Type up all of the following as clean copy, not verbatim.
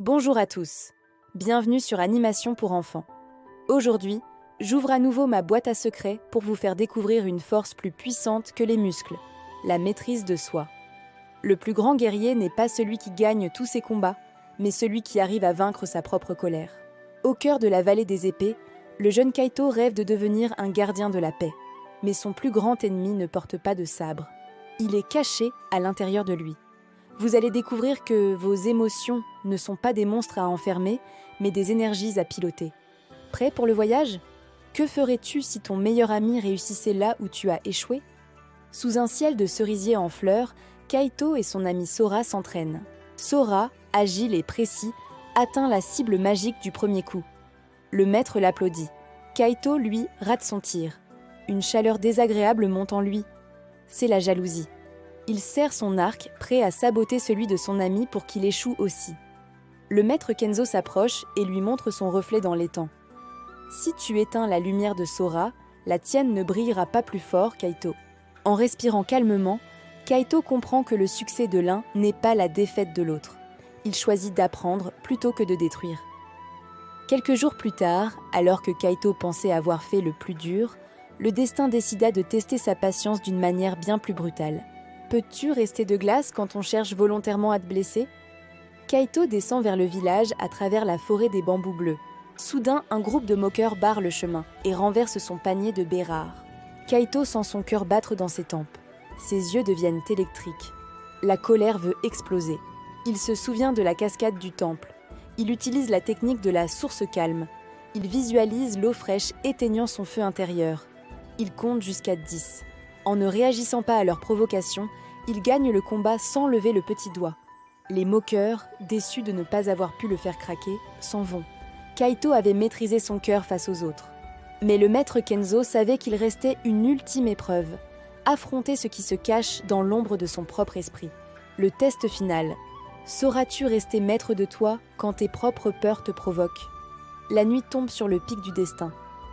Bonjour à tous, bienvenue sur Animation pour enfants. Aujourd'hui, j'ouvre à nouveau ma boîte à secrets pour vous faire découvrir une force plus puissante que les muscles, la maîtrise de soi. Le plus grand guerrier n'est pas celui qui gagne tous ses combats, mais celui qui arrive à vaincre sa propre colère. Au cœur de la vallée des épées, le jeune Kaito rêve de devenir un gardien de la paix. Mais son plus grand ennemi ne porte pas de sabre. Il est caché à l'intérieur de lui. Vous allez découvrir que vos émotions ne sont pas des monstres à enfermer, mais des énergies à piloter. Prêt pour le voyage ? Que ferais-tu si ton meilleur ami réussissait là où tu as échoué ? Sous un ciel de cerisiers en fleurs, Kaito et son ami Sora s'entraînent. Sora, agile et précis, atteint la cible magique du premier coup. Le maître l'applaudit. Kaito, lui, rate son tir. Une chaleur désagréable monte en lui. C'est la jalousie. Il serre son arc, prêt à saboter celui de son ami pour qu'il échoue aussi. Le maître Kenzo s'approche et lui montre son reflet dans l'étang. Si tu éteins la lumière de Sora, la tienne ne brillera pas plus fort, Kaito. En respirant calmement, Kaito comprend que le succès de l'un n'est pas la défaite de l'autre. Il choisit d'apprendre plutôt que de détruire. Quelques jours plus tard, alors que Kaito pensait avoir fait le plus dur, le destin décida de tester sa patience d'une manière bien plus brutale. Peux-tu rester de glace quand on cherche volontairement à te blesser ? Kaito descend vers le village à travers la forêt des bambous bleus. Soudain, un groupe de moqueurs barre le chemin et renverse son panier de baies rares. Kaito sent son cœur battre dans ses tempes. Ses yeux deviennent électriques. La colère veut exploser. Il se souvient de la cascade du temple. Il utilise la technique de la source calme. Il visualise l'eau fraîche éteignant son feu intérieur. Il compte jusqu'à 10. En ne réagissant pas à leurs provocations, il gagne le combat sans lever le petit doigt. Les moqueurs, déçus de ne pas avoir pu le faire craquer, s'en vont. Kaito avait maîtrisé son cœur face aux autres. Mais le maître Kenzo savait qu'il restait une ultime épreuve, affronter ce qui se cache dans l'ombre de son propre esprit. Le test final. Sauras-tu rester maître de toi quand tes propres peurs te provoquent ? La nuit tombe sur le pic du destin.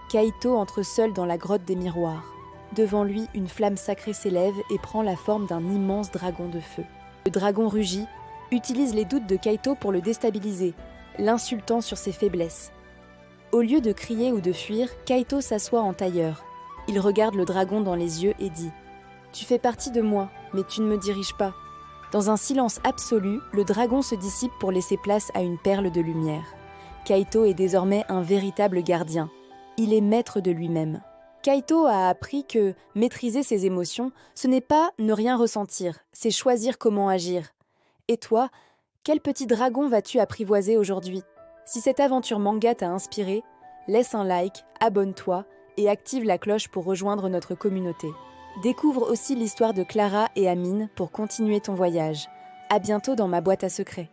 Kaito entre seul dans la grotte des miroirs. Devant lui, une flamme sacrée s'élève et prend la forme d'un immense dragon de feu. Le dragon rugit, utilise les doutes de Kaito pour le déstabiliser, l'insultant sur ses faiblesses. Au lieu de crier ou de fuir, Kaito s'assoit en tailleur. Il regarde le dragon dans les yeux et dit « Tu fais partie de moi, mais tu ne me diriges pas. » Dans un silence absolu, le dragon se dissipe pour laisser place à une perle de lumière. Kaito est désormais un véritable gardien. Il est maître de lui-même. Kaito a appris que maîtriser ses émotions, ce n'est pas ne rien ressentir, c'est choisir comment agir. Et toi, quel petit dragon vas-tu apprivoiser aujourd'hui ? Si cette aventure manga t'a inspiré, laisse un like, abonne-toi et active la cloche pour rejoindre notre communauté. Découvre aussi l'histoire de Clara et Amine pour continuer ton voyage. À bientôt dans ma boîte à secrets.